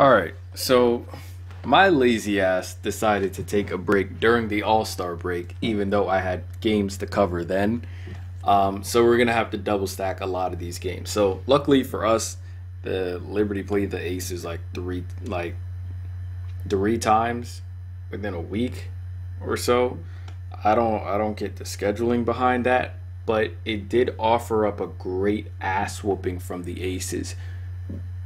Alright, so my lazy ass decided to take a break during the All-Star break, even though I had games to cover then. So we're gonna have to double stack a lot of these games. So luckily for us, the Liberty played the Aces like three times within a week or so. I don't get the scheduling behind that, but it did offer up a great ass whooping from the Aces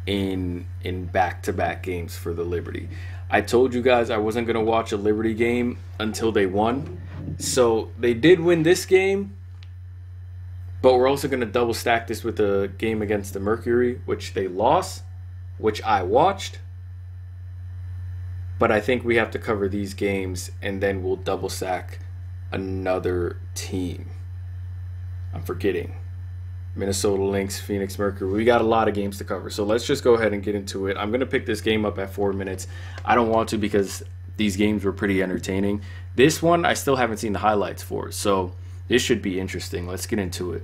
in back-to-back games for the Liberty. I told you guys I wasn't going to watch a Liberty game until they won. So they did win this game, but we're also going to double stack this with a game against the Mercury, which they lost, which I watched. But I think we have to cover these games and then we'll double stack another team. I'm forgetting. Minnesota Lynx, Phoenix Mercury. We got a lot of games to cover. So let's just go ahead and get into it. I'm going to pick this game up at 4 minutes. I don't want to because these games were pretty entertaining. This one, I still haven't seen the highlights for. So this should be interesting. Let's get into it.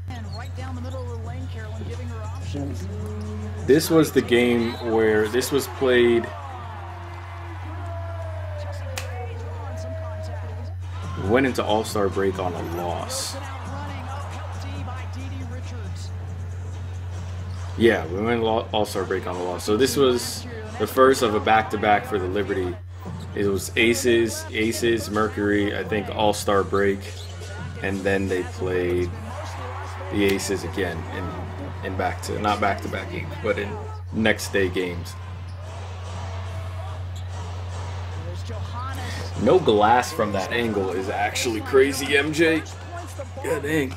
And right down the middle of the lane, Carolyn giving her options. This was the game where this was played. We went into All-Star break on a loss. Yeah, we went All-Star break on a loss. So this was the first of a back-to-back for the Liberty. It was Aces, Mercury, I think All-Star break, and then they played the Aces again in not back-to-back games, but in next day games. No glass from that angle is actually crazy, MJ. God dang.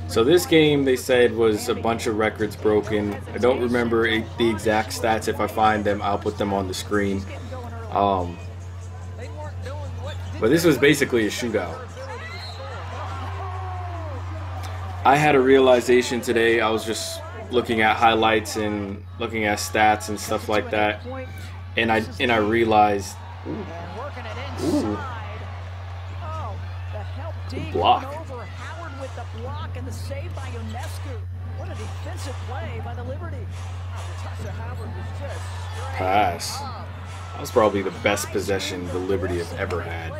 So this game, they said, was a bunch of records broken. I don't remember the exact stats. If I find them, I'll put them on the screen. But this was basically a shootout. I had a realization today. I was just looking at highlights and looking at stats and stuff like that, and I realized, ooh, good block. With the block and the save by Ionescu. What a defensive play by the Liberty. Natasha Howard was just pass. That was probably the best possession the Liberty have ever had.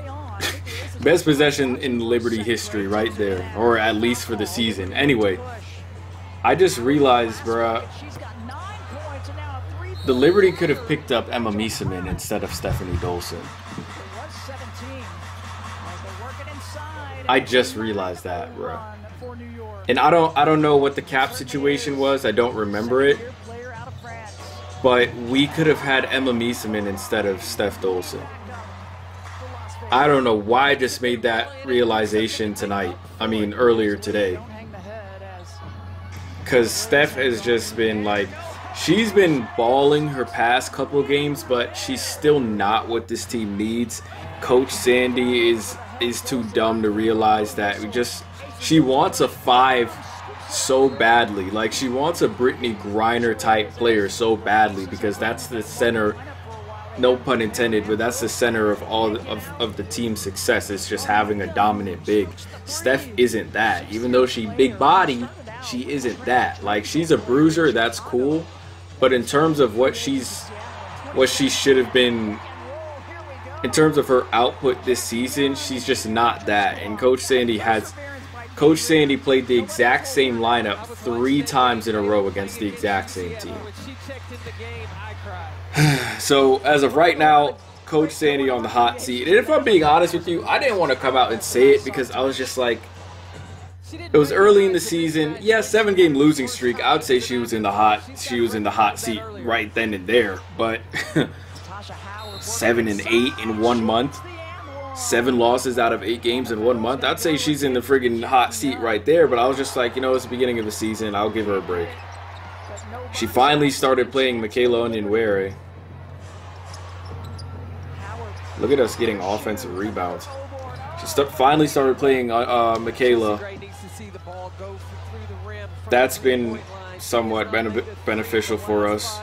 Best possession in Liberty history right there, or at least for the season. Anyway, I just realized, bruh, the Liberty could have picked up Emma Mieseman instead of Stephanie Dolson. I just realized that, bro. And I don't know what the cap situation was. I don't remember it. But we could have had Emma Mieseman instead of Steph Dolson. I don't know why I just made that realization tonight. I mean, earlier today. Because Steph has just been like, she's been balling her past couple games, but she's still not what this team needs. Coach Sandy is too dumb to realize that she wants a 5 so badly. Like, she wants a Brittany Griner type player so badly because that's the center, no pun intended, but that's the center of all of the team's success. It's just having a dominant big. Steph isn't that. Even though she big body, she isn't that. Like, she's a bruiser, that's cool, but in terms of what she should have been, in terms of her output this season, she's just not that. And Coach Sandy played the exact same lineup 3 times in a row against the exact same team. So as of right now, Coach Sandy on the hot seat. And if I'm being honest with you, I didn't want to come out and say it because I was just like, it was early in the season. Yeah, 7-game losing streak. I would say she was in the hot seat right then and there. But 7 and 8 in 1 month, 7 losses out of 8 games in 1 month. I'd say she's in the friggin' hot seat right there, but I was just like, you know, it's the beginning of the season, I'll give her a break. She finally started playing Michaela Onyenwere. Look at us getting offensive rebounds. She finally started playing Michaela. That's been somewhat beneficial for us.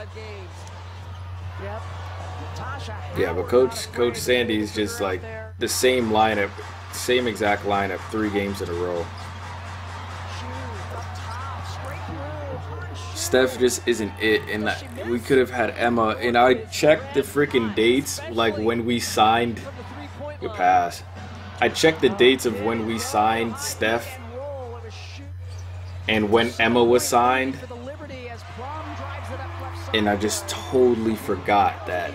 Yeah, but Coach Sandy's just like the same lineup, same exact lineup, 3 games in a row. Steph just isn't it, and we could have had Emma. And I checked the freaking dates, like when we signed. Good pass. I checked the dates of when we signed Steph and when Emma was signed, and I just totally forgot that.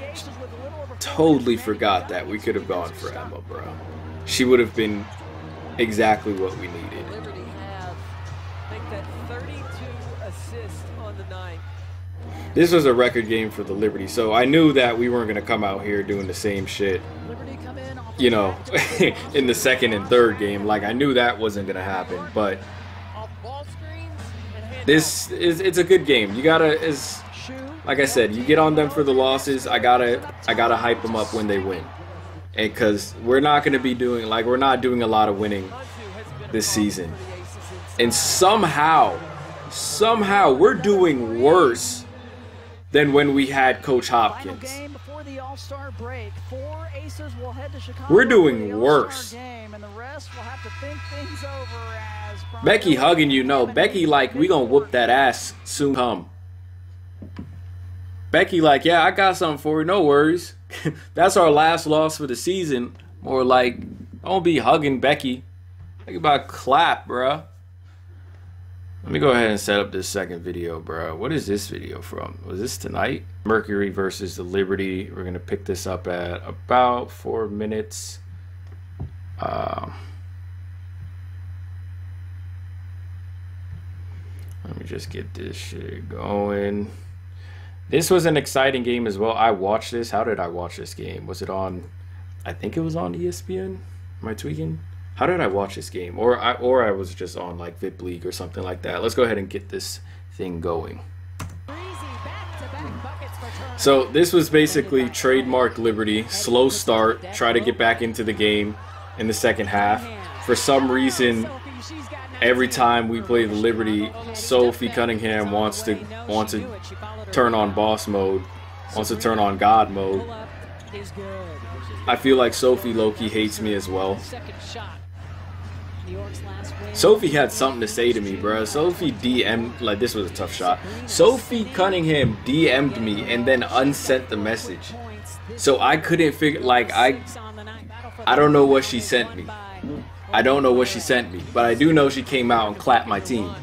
Totally forgot that we could have gone for Emma, bro. She would have been exactly what we needed. Liberty have, I think, that 32 assists on the night. This was a record game for the Liberty, so I knew that we weren't going to come out here doing the same shit, you know, in the second and third game. Like, I knew that wasn't going to happen, but it's a good game. You gotta, like I said, you get on them for the losses. I gotta hype them up when they win, and because we're not going to be doing, like, we're not doing a lot of winning this season, and somehow we're doing worse than when we had Coach Hopkins. We're doing worse. Becky hugging you, no. Becky like, we gonna whoop that ass soon come. Becky like, yeah, I got something for you, no worries. That's our last loss for the season. More like, don't be hugging Becky. Think about clap, bruh. Let me go ahead and set up this second video, bro. What is this video from? Was this tonight? Mercury versus the Liberty. We're going to pick this up at about 4 minutes. Let me just get this shit going. This was an exciting game as well. I watched this. How did I watch this game? Was it on? I think it was on ESPN. Am I tweaking? How did I watch this game? Or I was just on like VIP League or something like that. Let's go ahead and get this thing going. So this was basically trademark Liberty. Slow start. Try to get back into the game in the second half. For some reason, every time we play the Liberty, Sophie Cunningham wants to turn on boss mode. Wants to turn on God mode. I feel like Sophie low-key hates me as well. Sophie had something to say to me, bro. Sophie DM'd, like, this was a tough shot. Sophie Cunningham DM'd me and then unsent the message. So I couldn't figure, like, I don't know what she sent me. I don't know what she sent me, but I do know she came out and clapped my team.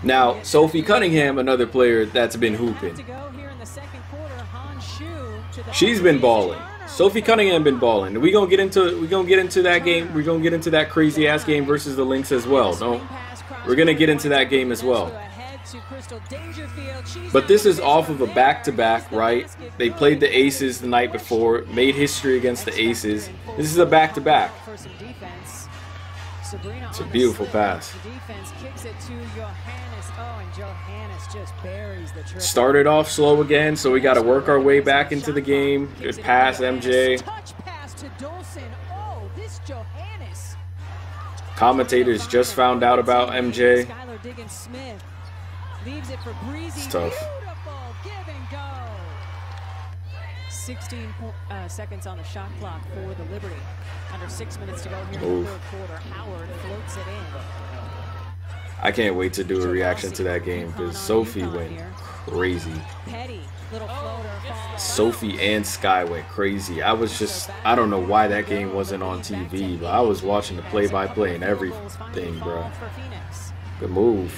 Now, Sophie Cunningham, another player that's been hooping. She's been balling. Sophie Cunningham been balling. We gonna get into that game. We're gonna get into that crazy ass game versus the Lynx as well. We're gonna get into that game as well. But this is off of a back-to-back, right? They played the Aces the night before, made history against the Aces. This is a back-to-back. It's a beautiful pass. Started off slow again, so we got to work our way back into the game. Good pass, MJ. Commentators just found out about MJ. It's tough. 16 seconds on the shot clock for the Liberty. Under 6 minutes to go here in the third quarter. Howard floats it in. I can't wait to do a reaction to that game because Sophie went crazy. Sophie and Sky went crazy. I don't know why that game wasn't on TV, but I was watching the play-by-play and everything, bro. Good move.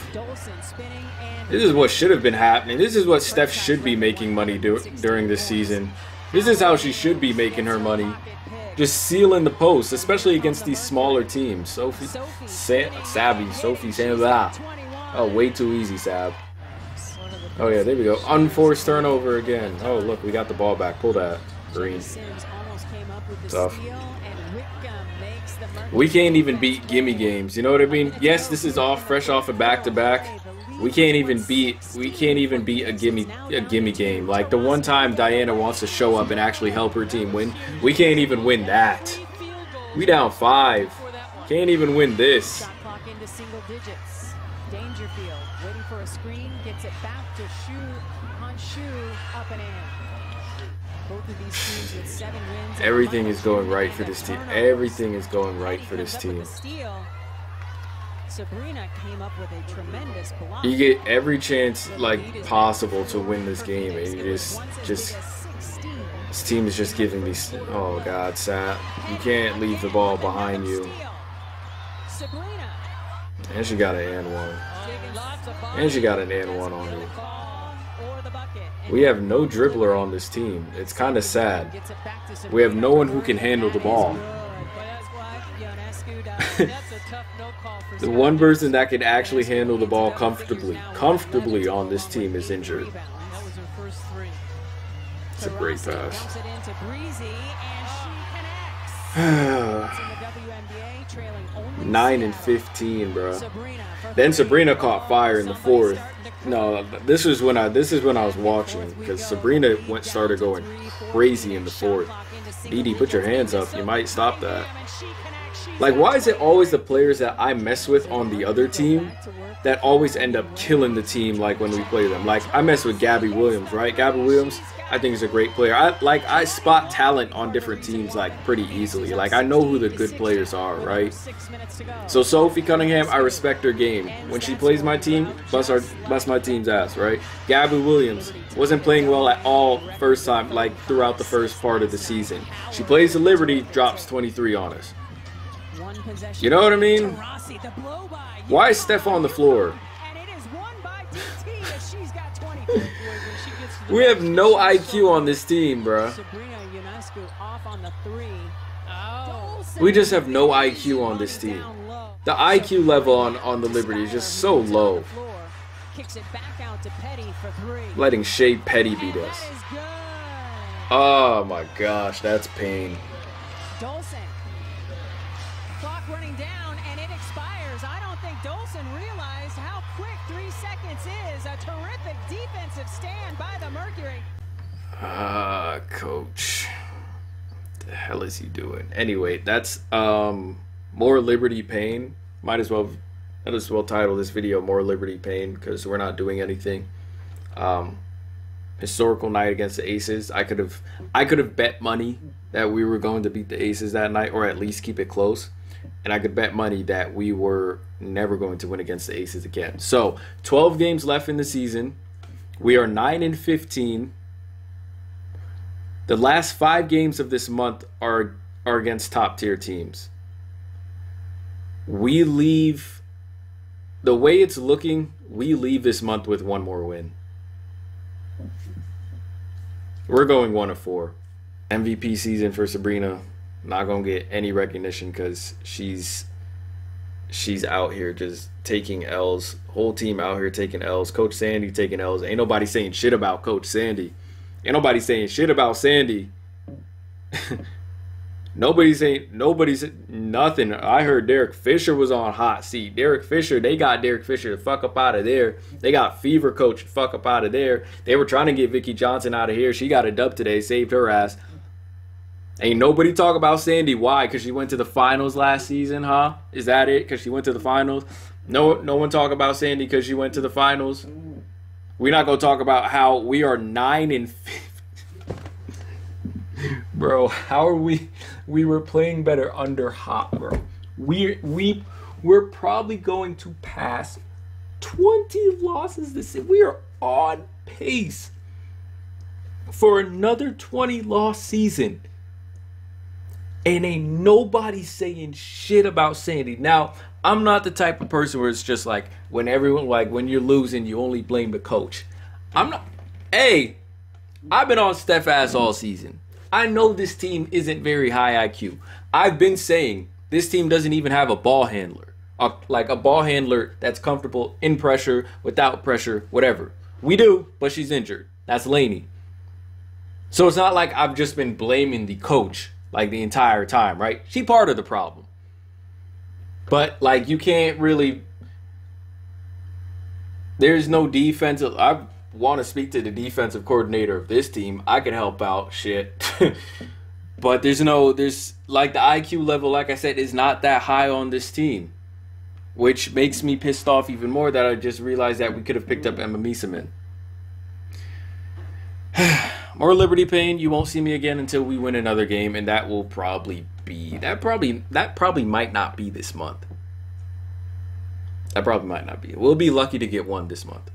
This is what should have been happening. This is what Steph should be making money during this season. This is how she should be making her money. Just sealing the post, especially against these smaller teams. Sophie, Sab. Oh, way too easy, Sab. Oh, yeah, there we go. Unforced turnover again. Oh, look, we got the ball back. Pull that. Green. Tough. We can't even beat gimme games. You know what I mean? Yes, this is fresh off a back-to-back. We can't even beat a gimme game. Like the one time Diana wants to show up and actually help her team win, we can't even win that. We down 5. Can't even win this. Dangerfield waiting for a screen, gets it back to Honshu, up and in. Both of these teams with 7 wins. Everything is going right for this team. Everything is going right for this team. Sabrina came up with a tremendous block. You get every chance like possible to win this game, and you just this team is just giving me. Oh God, Sat, you can't leave the ball behind you. And she got an and one. And she got an and one on you. We have no dribbler on this team. It's kind of sad. We have no one who can handle the ball. The one person that can actually handle the ball comfortably on this team is injured. It's a great pass. 9 and 15, bro. Then Sabrina caught fire in the fourth. No, this is when I was watching, because Sabrina started going crazy in the fourth. Didi, put your hands up. You might stop that. Like, why is it always the players that I mess with on the other team that always end up killing the team, like, when we play them? Like, I mess with Gabby Williams, right? Gabby Williams, I think is a great player. I spot talent on different teams, like, pretty easily. Like, I know who the good players are, right? So Sophie Cunningham, I respect her game. When she plays my team, bust my team's ass, right? Gabby Williams wasn't playing well at all first time, like, throughout the first part of the season. She plays the Liberty, drops 23 on us. You know what I mean? Why is Steph on the floor? We have no IQ on this team, bro. We just have no IQ on this team. The IQ level on the Liberty is just so low. Letting Shea Petty beat us. Oh my gosh, that's pain. Clock running down and it expires. I don't think Dolson realized how quick 3 seconds is. A terrific defensive stand by the Mercury. Coach. What the hell is he doing? Anyway, that's more Liberty pain. Might as well title this video More Liberty Pain, because we're not doing anything. Historical night against the Aces. I could have bet money that we were going to beat the Aces that night, or at least keep it close. And I could bet money that we were never going to win against the Aces again. So 12 games left in the season. We are 9 and 15. The last 5 games of this month are against top tier teams. We leave, the way it's looking, we leave this month with 1 more win. We're going 1 of 4. MVP season for Sabrina. Not gonna get any recognition because she's out here just taking L's. Whole team out here taking L's. Coach Sandy taking L's. Ain't nobody saying shit about Coach Sandy. Ain't nobody saying shit about Sandy. Nobody's nothing. I heard Derek Fisher was on hot seat. Derek Fisher, they got Derek Fisher to fuck up out of there. They got Fever Coach to fuck up out of there. They were trying to get Vicky Johnson out of here. She got a dub today, saved her ass. Ain't nobody talk about Sandy. Why? Because she went to the finals last season, huh? Is that it? Because she went to the finals? No one talk about Sandy because she went to the finals. We're not going to talk about how we are 9 and 15. Bro, how are we? We were playing better under Hot, bro. We're probably going to pass 20 losses this year. We are on pace for another 20-loss season. And ain't nobody saying shit about Sandy. Now, I'm not the type of person where it's just like when you're losing, you only blame the coach. I'm not. Hey, I've been on Steph ass all season. I know this team isn't very high IQ. I've been saying this team doesn't even have a ball handler. Like a ball handler that's comfortable in pressure, without pressure, whatever. We do, but she's injured. That's Lainey. So it's not like I've just been blaming the coach like the entire time, right? She part of the problem. But like you can't really, there's no defensive. I want to speak to the defensive coordinator of this team. I can help out shit. But there's like the IQ level, like I said, is not that high on this team. Which makes me pissed off even more that I just realized that we could have picked up Emma Mieseman. More Liberty pain. You won't see me again until we win another game, and that will probably be that probably might not be this month. That probably might not be it. We'll be lucky to get one this month.